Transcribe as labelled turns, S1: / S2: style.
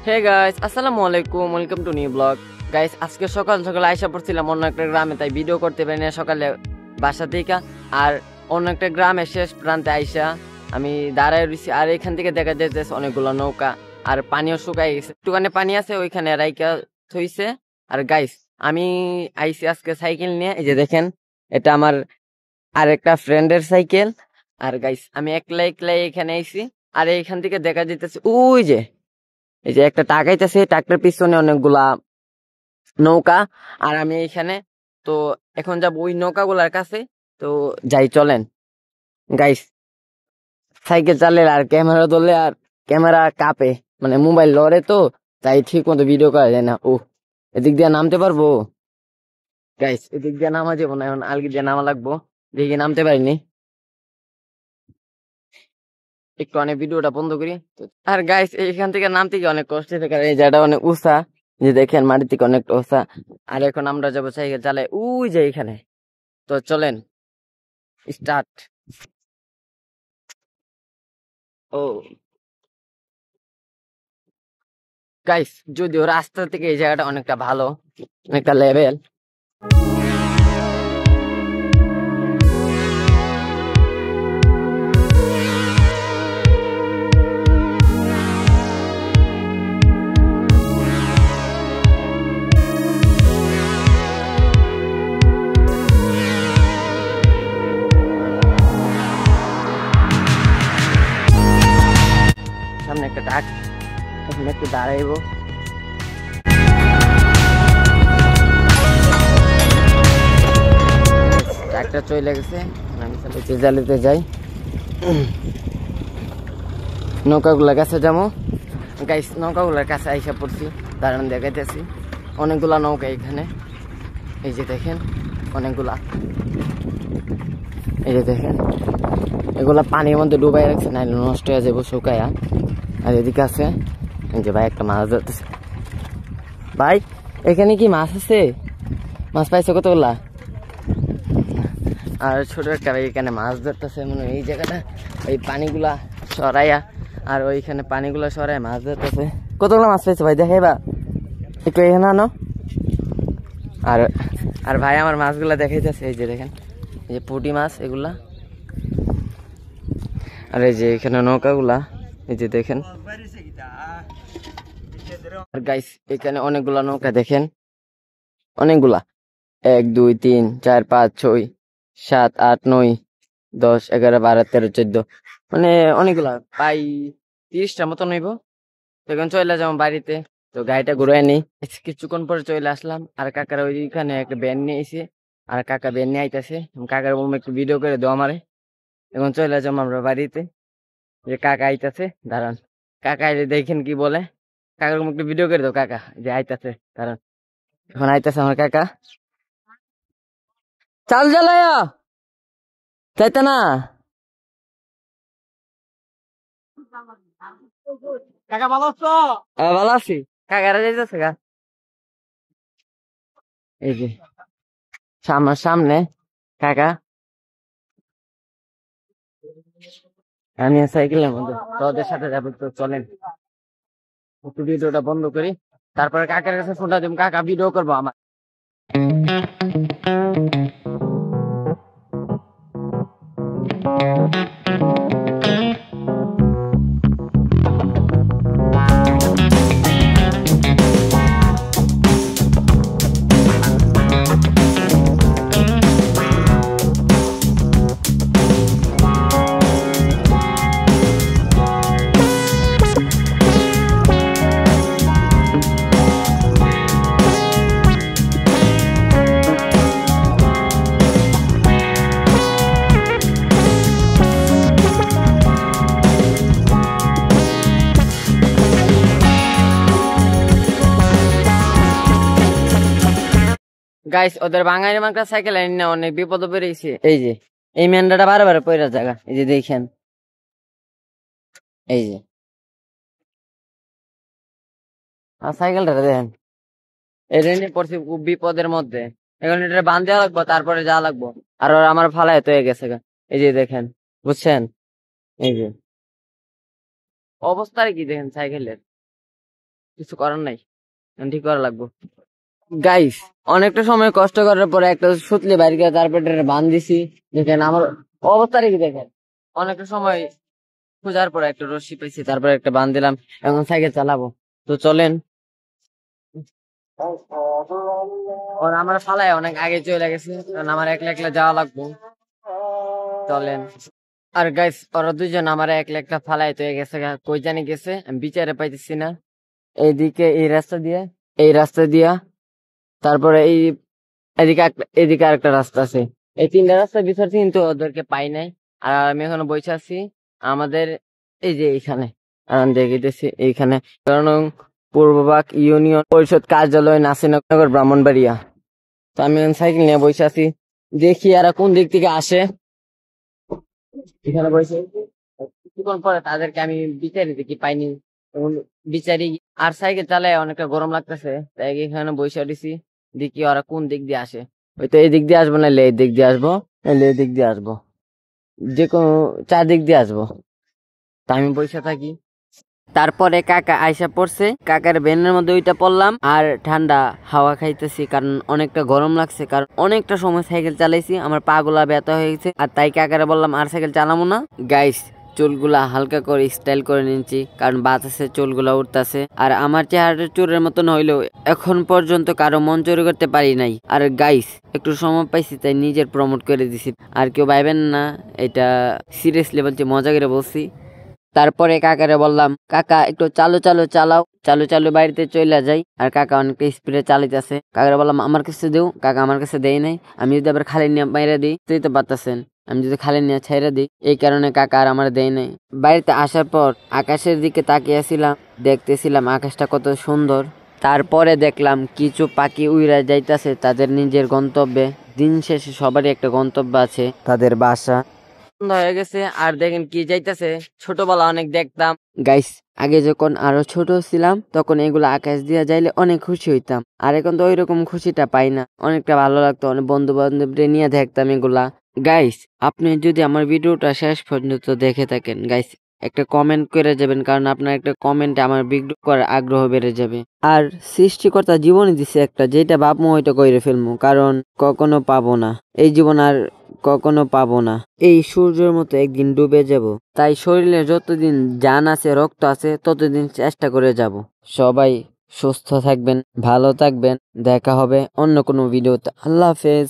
S1: Hey guys, আসসালামু আলাইকুম, welcome to new blog. Guys, আজকে সকাল সকাল আইসা পড়ছিলাম অন্য একটা গ্রামে, তাই ভিডিও করতে পারি না সকালে বাসা থেকে। আর অন্য একটা গ্রামের শেষ প্রান্তে আইসা আমি দাঁড়ায় রয়েছি, আর এখান থেকে দেখা যাইতেছে অনেকগুলো নৌকা, আর পানিও শুকাই গেছে, একটুখানি পানি আছে ওইখানে রাইকা থইছে। আর গাইস, আমি আইসি আজকে সাইকেল নিয়ে, এই যে দেখেন, এটা আমার আর একটা ফ্রেন্ডের সাইকেল। আর গাইস, আমি একলা একলাই এখানে আইসি, আর এইখান থেকে দেখা যাইতেছে ওই যে, এই যে একটা টাকাইতেছে, টাকটার পিছনে অনেকগুলা নৌকা। আর আমি এখানে, তো এখন যাব ওই নৌকাগুলার কাছে। তো যাই, চলেন গাইস। সাইকেল চালালে আর ক্যামেরা ধরলে আর ক্যামেরা কাঁপে, মানে মোবাইল লড়ে, তো তাই ঠিক মতো ভিডিও করা যায় না। এদিক দিয়ে নামতে পারবো? গাইস, এদিক দিয়ে নামা যাবো না, এখন আলগি দিয়ে নামা লাগবো। দেখি নামতে পারিনি, একটু অনেক ভিডিওটা বন্ধ করি। আর গাইস, এইখান থেকে নামতে গিয়ে অনেক কষ্ট হয়েছে, কারণ এই জায়গাটা অনেক উঁচা, যে দেখেন মাটি থেকে অনেক উঁচা। আর এখন আমরা যাবো সাইকেল চালাই ওই যে এখানে। তো চলেন, স্টার্ট। ও গাইস, যদিও রাস্তা থেকে এই জায়গাটা অনেকটা ভালো, অনেকটা লেভেল। সামনে একটা ট্রাক, এখন একটু দাঁড়াইবো। ট্রাকটা চলে গেছে, আমি চালিতে চালিতে যাই। নৌকাগুলার কাছে যাবো। গাইস, নৌকাগুলার কাছে আইসা পড়ছি, দাঁড়ান দেখাইতেছি। অনেকগুলা নৌকা এখানে, এই যে দেখেন, অনেকগুলা। এই যে দেখেন, এগুলা পানির মধ্যে ডুবাই রাখছে, নাইলে নষ্ট হয়ে যাবো শুকায়া। আর এদিকে আছে, এই যে ভাই একটা মাছ ধরতেছে। ভাই, এখানে কি মাছ আছে? মাছ পাইছো কতগুলা? আর ছোট একটা ভাই এখানে মাছ ধরতেছে, মানে এই জায়গাটা ওই পানিগুলা সরাইয়া, আর ওইখানে পানিগুলা সরাই মাছ ধরতেছে। কতগুলো মাছ পাইছে ভাই, দেখাইবা একটু এখানে আনো। আর আর ভাই আমার মাছগুলা দেখাইতেছে, এই যে দেখেন, এই যে পুঁটি মাছ এগুলা। আর এই যে এখানে নৌকাগুলা, এই যে দেখেন। আর গাইস, এখানে অনেকগুলা নৌকা দেখেন, অনেকগুলা। 1 2 3 4 5 6 7 8 9 10 11 12 13 14, মানে অনেকগুলা, প্রায় 30টার মতো নইব। তো এখন চলে যাবো বাড়িতে। তো গাড়িটা ঘুরে নি, কিছুক্ষণ পরে চলে আসলাম। আর কাকার ওইখানে একটা ব্যান নিয়ে এসে, আর কাকা ব্যান নিয়ে আইতাছে। কাকার বলবো একটু ভিডিও করে দাও আমারে। এখন চলে যাবো আমরা বাড়িতে, যে কাকা আইতাছে, দাঁড়ান। কাকা আইলে দেখেন কি বলে। কাকার একটু ভিডিও করে দাও কাকা, যে আইতাছে, কারণ এখন আইতাছে আমার কাকা। চাল জ্বালায় চাইতে না। কাকা ভালো আছো? ভালো আছি। কাকারা যাইতেছে গা, এই যে সামনে সামনে কাকা। আমি সাইকেলের মধ্যে তোদের সাথে যাবো, তো চলেন একটু ভিডিওটা বন্ধ করি, তারপরে কাকার কাছে ফোনটা দিব, কাকা ভিডিও করবো আমার। গাইস, ওদের বাঙালি মার্কা সাইকেল আনি না, অনেক বিপদ বেরিয়েছে। এই যে এই মেন্ডাটা বারে পয়রা জায়গা, এই যে দেখেন, এই যে আর সাইকেলটা দেখেন, এটা নিয়ে পড়ছি খুব বিপদের মধ্যে। এখন এটা বান দেওয়া লাগবো, তারপরে যাওয়া লাগবো। আর ওরা আমার ফালায় তো হয়ে গেছে গা। এই যে দেখেন, বুঝছেন, এই যে অবস্থা কি দেখেন সাইকেলের। কিছু করার নাই, ঠিক করা লাগবো। গাইস, অনেকটা সময় কষ্ট করার পরে একটা সুতলি বাইর করে তারপরে এটা বাঁধ দিছি। দেখেন আমার অবস্থা রেখে দেখেন, অনেকটা সময় খোঁজার পরে একটা রশি পেয়েছি, তারপরে একটা বাঁধ দিলাম। এখন সাইকেল চালাবো, তো চলেন। ওর আমার ফালায় অনেক আগে চলে গেছে, কারণ আমার একলা একলা যাওয়া লাগবো। চলেন। আর গাইস, ওরা দুজন আমার একলা একলা ফালায় তো গেছে কই জানি গেছে, আমি বিচারে পাইতেছি না। এইদিকে এই রাস্তা দিয়া তারপরে এদিকে আরেকটা রাস্তা আছে। এই তিনটা রাস্তা বিচারছি কিন্তু ওদেরকে পাই নাই। আর আমি এখনো বসে আছি আমাদের এই যে এইখানে, দেখিতেছি এইখানে, কারণ পূর্ববাগ ইউনিয়ন পরিষদ কার্যালয় নাসিরনগর ব্রাহ্মণবাড়িয়া। তো আমি এখন সাইকেল নিয়ে বসে আছি, দেখি এরা কোন দিক থেকে আসে। এখানে বসে কিছুক্ষণ পরে তাদেরকে আমি বিচারি দেখি পাইনি, তখন বিচারি। আর সাইকেল চালায় অনেকটা গরম লাগতেছে, তাই এখানে বসে উঠেছি, দেখি ওরা কোন দিক দিয়ে আসে। হয়তো এই দিক দিয়ে আসবো, নাহলে এই দিক দিয়ে আসবো, নাহলে এই দিক দিয়ে আসবো, যে কোনো চারদিক দিয়ে আসবো। তা আমি বসে থাকি। তারপরে কাকা আইসা পড়ছে, কাকার ভ্যানের মধ্যে ওইটা পড়লাম আর ঠান্ডা হাওয়া খাইতেছি, কারণ অনেকটা গরম লাগছে, কারণ অনেকটা সময় সাইকেল চালাইছি, আমার পা গুলা ব্যথা হয়ে গেছে। আর তাই কাকারে বললাম আর সাইকেল চালাবো না। গাইস, চুলগুলা হালকা করে স্টাইল করে নিচ্ছি, কারণ বাতাসে চুলগুলা উঠতেছে। আর আমার চেহারাটা চোরের মতন হইলেও এখন পর্যন্ত কারো মন চুরি করতে পারি নাই। আর গাইস, একটু সময় পাইছি তাই নিজের প্রমোট করে দিছি, আর কেউ ভাইবেন না এটা সিরিয়াসলি বলছি, মজা করে বলছি। তারপরে কাকারে বললাম, কাকা একটু চালু চালু চালাও, চালু চালু বাড়িতে চলে যাই। আর কাকা অনেকটা স্পিডে চালাইতেছে। কাকারে বললাম আমার কাছে দেও, কাকা আমার কাছে দেয় নাই। আমি যদি আবার খালি নিয়ে বাইরে দিই, তুই তো পারতেছেন, আমি যদি খালি নিয়ে ছাইরা দিই, এই কারণে কাকা আর আমার দেয় নাই। বাড়িতে আসার পর আকাশের দিকে তাকিয়েছিলাম, দেখতেছিলাম আকাশটা কত সুন্দর। তারপরে দেখলাম কিছু পাখি উইরা যাইতাছে তাদের নিজের গন্তব্যে। দিন শেষে সবারই একটা গন্তব্য আছে, তাদের বাসা। সন্ধ্যা হয়ে গেছে আর দেখেন কি যাইতেছে, ছোটবেলা অনেক দেখতাম। গাইস, আগে যখন আরো ছোট ছিলাম তখন এগুলো আকাশ দিয়া যাইলে অনেক খুশি হইতাম, আর এখন তো ওইরকম খুশিটা পাই না। অনেকটা ভালো লাগতো, অনেক বন্ধু বান্ধবদের নিয়ে দেখতাম এগুলা। গাইস, আপনি যদি আমার ভিডিওটা শেষ পর্যন্ত দেখে থাকেন, গাইস একটা কমেন্ট করে যাবেন, কারণ আপনার একটা কমেন্টে আমার ভিডিও করার আগ্রহ বেড়ে যাবে। আর সৃষ্টিকর্তা জীবনই দিছে একটা, যেটা ভাবমু ওইটা কইরে ফেলমু, কারণ কখনো পাবো না এই জীবন, আর কখনো পাবো না। এই সূর্যের মতো একদিন ডুবে যাব, তাই শরীরে যতদিন জান আছে, রক্ত আছে, ততদিন চেষ্টা করে যাব। সবাই সুস্থ থাকবেন, ভালো থাকবেন, দেখা হবে অন্য কোনো ভিডিওতে। আল্লাহ হাফেজ।